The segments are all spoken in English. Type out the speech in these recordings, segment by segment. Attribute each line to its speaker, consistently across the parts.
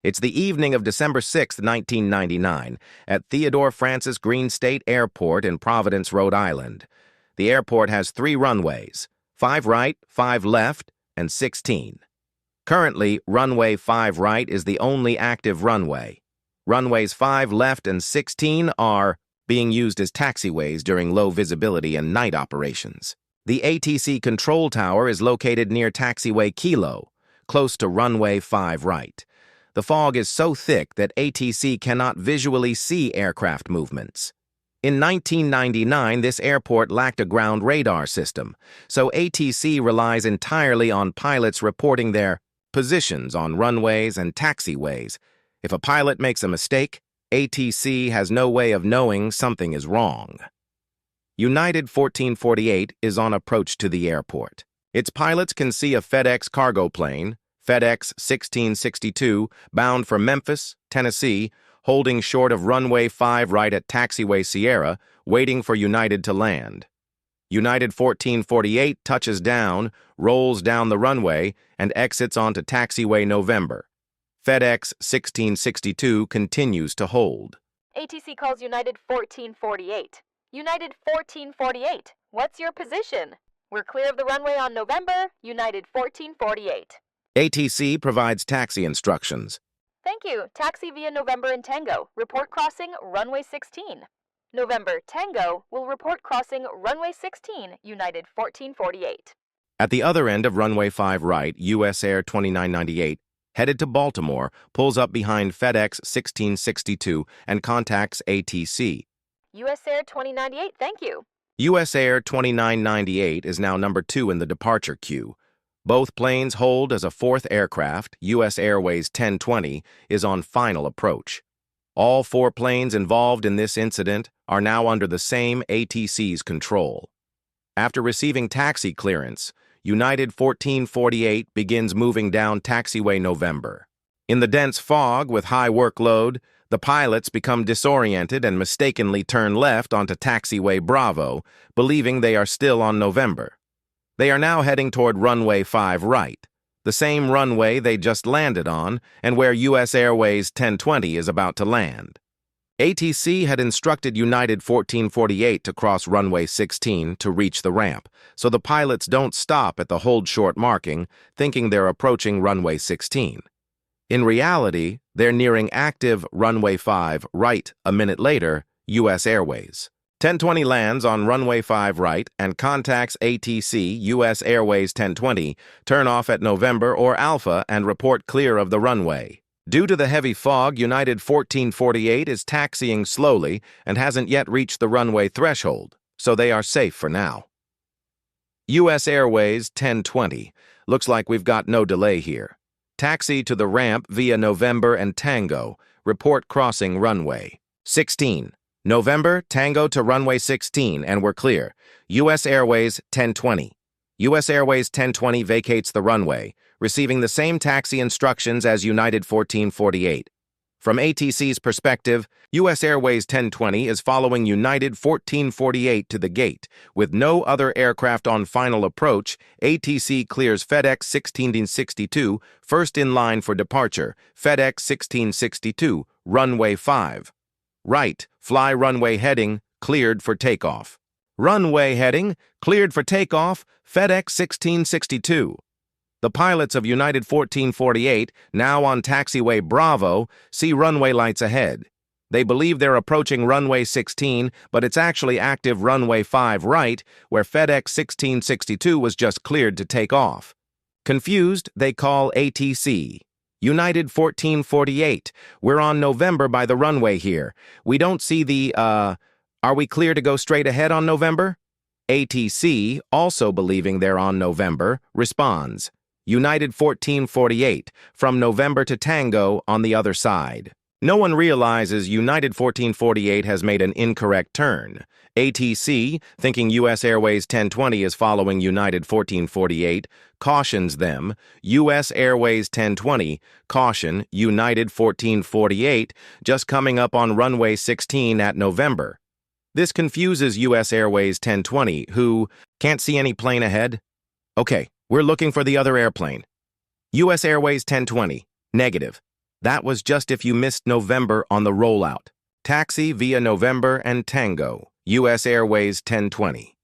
Speaker 1: It's the evening of December 6, 1999, at Theodore Francis Green State Airport in Providence, Rhode Island. The airport has 3 runways, 5 right, 5 left, and 16. Currently, runway 5 right is the only active runway. Runways 5 left and 16 are being used as taxiways during low visibility and night operations. The ATC control tower is located near taxiway Kilo, close to runway 5 right. The fog is so thick that ATC cannot visually see aircraft movements. In 1999, this airport lacked a ground radar system, so ATC relies entirely on pilots reporting their positions on runways and taxiways. If a pilot makes a mistake, ATC has no way of knowing something is wrong. United 1448 is on approach to the airport. Its pilots can see a FedEx cargo plane, FedEx 1662, bound for Memphis, Tennessee, holding short of runway 5 right at taxiway Sierra, waiting for United to land. United 1448 touches down, rolls down the runway, and exits onto taxiway November. FedEx 1662 continues to hold.
Speaker 2: ATC calls United 1448. United 1448, what's your position? We're clear of the runway on November, United 1448.
Speaker 1: ATC provides taxi instructions.
Speaker 2: Thank you. Taxi via November and Tango. Report crossing runway 16. November Tango will report crossing runway 16, United 1448.
Speaker 1: At the other end of runway 5 right, US Air 2998, headed to Baltimore, pulls up behind FedEx 1662 and contacts ATC.
Speaker 2: US Air 2098, thank you.
Speaker 1: US Air 2998 is now number 2 in the departure queue. Both planes hold as a 4th aircraft, US Airways 1020, is on final approach. All 4 planes involved in this incident are now under the same ATC's control. After receiving taxi clearance, United 1448 begins moving down taxiway November. In the dense fog with high workload, the pilots become disoriented and mistakenly turn left onto taxiway Bravo, believing they are still on November. They are now heading toward runway 5 right, the same runway they just landed on and where US Airways 1020 is about to land. ATC had instructed United 1448 to cross runway 16 to reach the ramp, so the pilots don't stop at the hold short marking, thinking they're approaching runway 16. In reality, they're nearing active runway 5 right a minute later, US Airways. 1020 lands on runway 5 right and contacts ATC US Airways 1020, turn off at November or Alpha and report clear of the runway. Due to the heavy fog, United 1448 is taxiing slowly and hasn't yet reached the runway threshold, so they are safe for now. US Airways 1020. Looks like we've got no delay here. Taxi to the ramp via November and Tango. Report crossing runway 16. November, Tango to runway 16, and we're clear. US Airways 1020. US Airways 1020 vacates the runway, receiving the same taxi instructions as United 1448. From ATC's perspective, US Airways 1020 is following United 1448 to the gate. With no other aircraft on final approach, ATC clears FedEx 1662, first in line for departure, FedEx 1662, runway 5. Right, fly runway heading, cleared for takeoff. Runway heading, cleared for takeoff, FedEx 1662. The pilots of United 1448, now on taxiway Bravo, see runway lights ahead. They believe they're approaching runway 16, but it's actually active runway 5 right, where FedEx 1662 was just cleared to take off. Confused, they call ATC. United 1448, we're on November by the runway here. We don't see the, are we clear to go straight ahead on November? ATC, also believing they're on November, responds. United 1448, from November to Tango on the other side. No one realizes United 1448 has made an incorrect turn. ATC, thinking US Airways 1020 is following United 1448, cautions them. US Airways 1020, caution United 1448, just coming up on runway 16 at November. This confuses US Airways 1020, who can't see any plane ahead. Okay, we're looking for the other airplane. US Airways 1020, negative. That was just if you missed November on the rollout. Taxi via November and Tango, U.S. Airways 1020.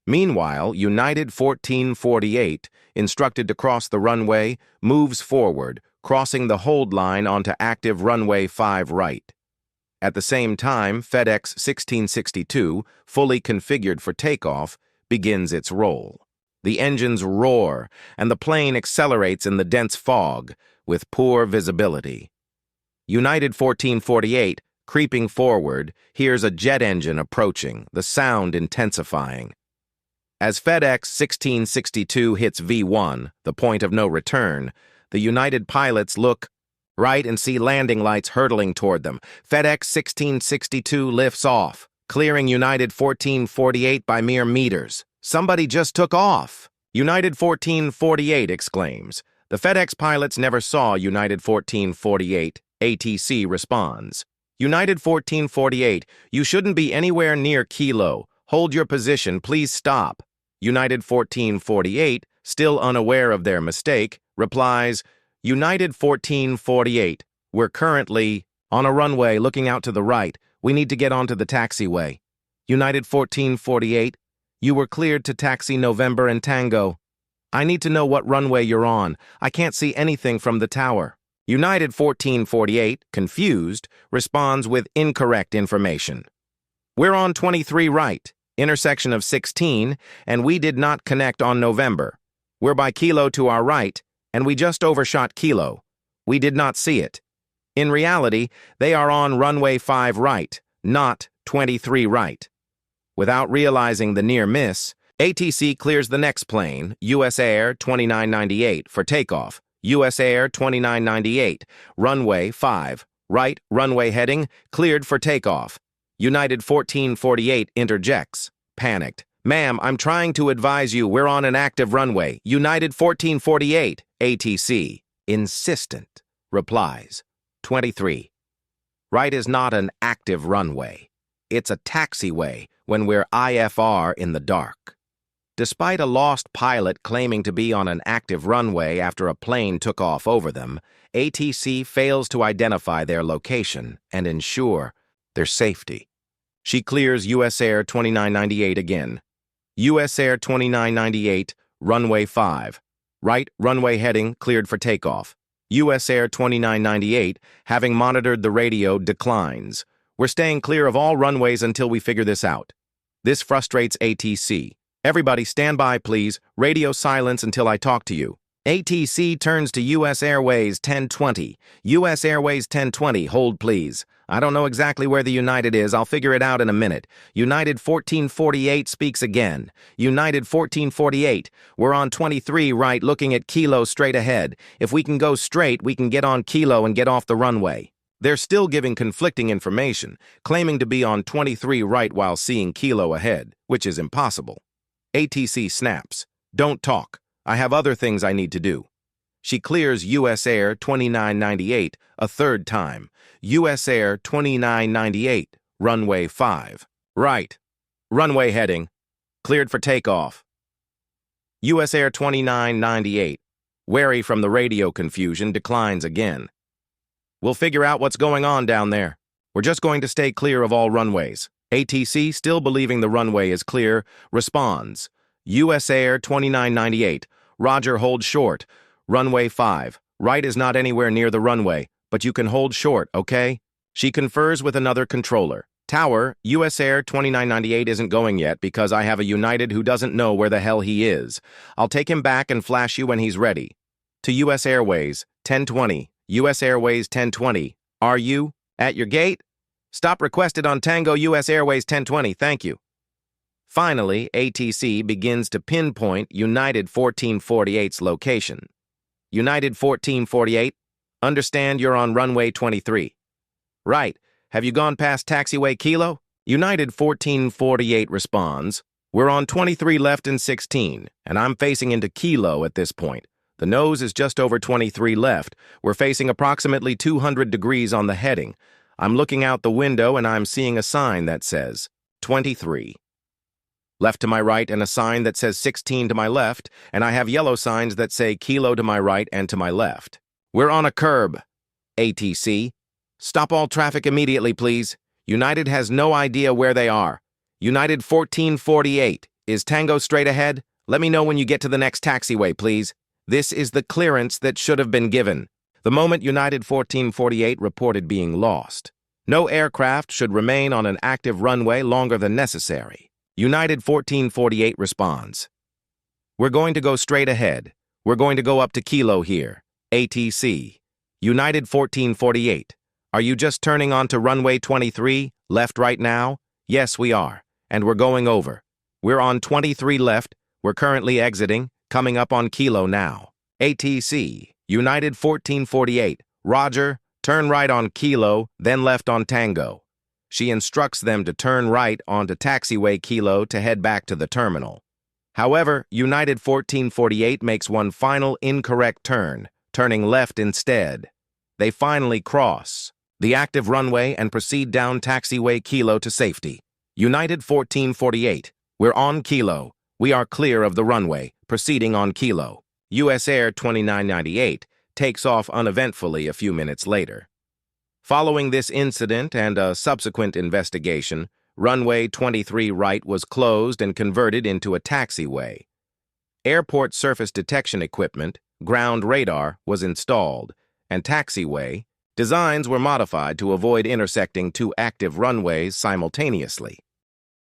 Speaker 1: Meanwhile, United 1448, instructed to cross the runway, moves forward, crossing the hold line onto active runway 5 right. At the same time, FedEx 1662, fully configured for takeoff, begins its roll. The engines roar, and the plane accelerates in the dense fog, with poor visibility. United 1448, creeping forward, hears a jet engine approaching, the sound intensifying. As FedEx 1662 hits V1, the point of no return, the United pilots look right and see landing lights hurtling toward them. FedEx 1662 lifts off, clearing United 1448 by mere meters. Somebody just took off. United 1448 exclaims. The FedEx pilots never saw United 1448. ATC responds. United 1448, you shouldn't be anywhere near Kilo. Hold your position, please stop. United 1448, still unaware of their mistake, replies, United 1448, we're currently on a runway looking out to the right. We need to get onto the taxiway. United 1448, you were cleared to taxi November and Tango. I need to know what runway you're on. I can't see anything from the tower. United 1448, confused, responds with incorrect information. We're on 23 right, intersection of 16, and we did not connect on November. We're by Kilo to our right, and we just overshot Kilo. We did not see it. In reality, they are on runway 5 right, not 23 right. Without realizing the near miss, ATC clears the next plane, US Air 2998, for takeoff. US Air 2998, runway 5, right runway heading, cleared for takeoff. United 1448 interjects, panicked. Ma'am, I'm trying to advise you we're on an active runway. United 1448, ATC, insistent, replies. 23. Right is not an active runway. It's a taxiway when we're IFR in the dark. Despite a lost pilot claiming to be on an active runway after a plane took off over them, ATC fails to identify their location and ensure their safety. She clears US Air 2998 again. US Air 2998, runway 5. Right runway heading cleared for takeoff. US Air 2998, having monitored the radio, declines. We're staying clear of all runways until we figure this out. This frustrates ATC. Everybody stand by, please. Radio silence until I talk to you. ATC turns to US Airways 1020. US Airways 1020, hold please. I don't know exactly where the United is. I'll figure it out in a minute. United 1448 speaks again. United 1448, we're on 23 right looking at Kilo straight ahead. If we can go straight, we can get on Kilo and get off the runway. They're still giving conflicting information, claiming to be on 23 right while seeing Kilo ahead, which is impossible. ATC snaps. Don't talk. I have other things I need to do. She clears US Air 2998 a third time. US Air 2998, runway 5. Right. Runway heading. Cleared for takeoff. US Air 2998, wary from the radio confusion, declines again. We'll figure out what's going on down there. We're just going to stay clear of all runways. ATC, still believing the runway is clear, responds. US Air 2998, Roger, hold short. Runway 5, right is not anywhere near the runway, but you can hold short, okay? She confers with another controller. Tower, US Air 2998 isn't going yet because I have a United who doesn't know where the hell he is. I'll take him back and flash you when he's ready. To US Airways, 1020, US Airways 1020, are you at your gate? Stop requested on Tango US Airways 1020, thank you. Finally, ATC begins to pinpoint United 1448's location. United 1448, understand you're on runway 23. Right, have you gone past taxiway Kilo? United 1448 responds, we're on 23 left and 16, and I'm facing into Kilo at this point. The nose is just over 23 left. We're facing approximately 200 degrees on the heading. I'm looking out the window and I'm seeing a sign that says 23. Left to my right and a sign that says 16 to my left, and I have yellow signs that say Kilo to my right and to my left. We're on a curb. ATC. Stop all traffic immediately, please. United has no idea where they are. United 1448. Is Tango straight ahead? Let me know when you get to the next taxiway, please. This is the clearance that should have been given. The moment United 1448 reported being lost. No aircraft should remain on an active runway longer than necessary. United 1448 responds. We're going to go straight ahead. We're going to go up to Kilo here. ATC. United 1448. Are you just turning onto runway 23, left right now? Yes, we are. And we're going over. We're on 23 left. We're currently exiting, coming up on Kilo now. ATC. United 1448. Roger. Turn right on Kilo, then left on Tango. She instructs them to turn right onto taxiway Kilo to head back to the terminal. However, United 1448 makes one final incorrect turn, turning left instead. They finally cross the active runway and proceed down taxiway Kilo to safety. United 1448, we're on Kilo. We are clear of the runway, proceeding on Kilo. US Air 2998 takes off uneventfully a few minutes later. Following this incident and a subsequent investigation, runway 23 right was closed and converted into a taxiway. Airport surface detection equipment, ground radar, was installed, and taxiway designs were modified to avoid intersecting two active runways simultaneously.